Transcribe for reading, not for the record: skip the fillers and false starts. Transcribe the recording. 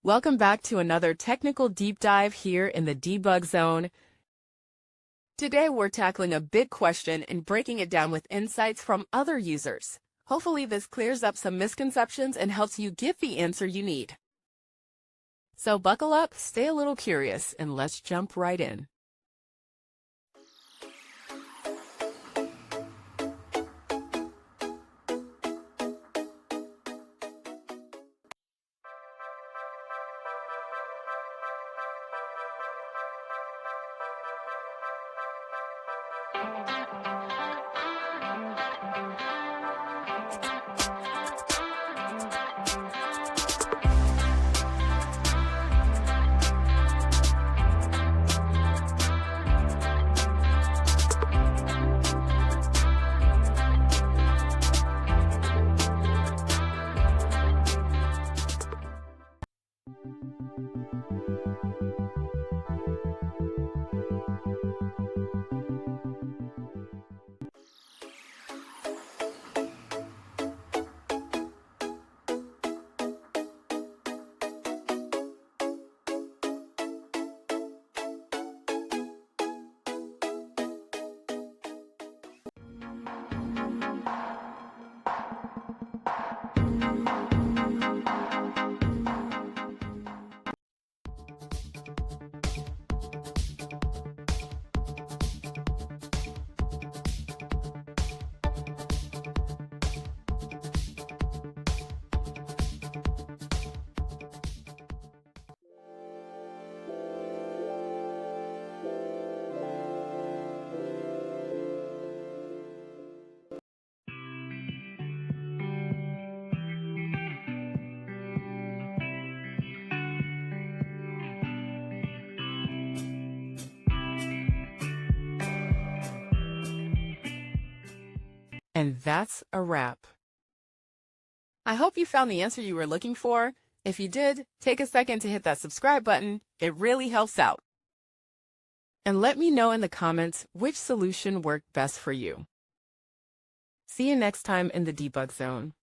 Welcome back to another technical deep dive here in the debug zone. Today we're tackling a big question and breaking it down with insights from other users. Hopefully this clears up some misconceptions and helps you get the answer you need. So buckle up, stay a little curious, and let's jump right in. And that's a wrap. I hope you found the answer you were looking for. If you did, take a second to hit that subscribe button. It really helps out. And let me know in the comments which solution worked best for you. See you next time in the debug zone.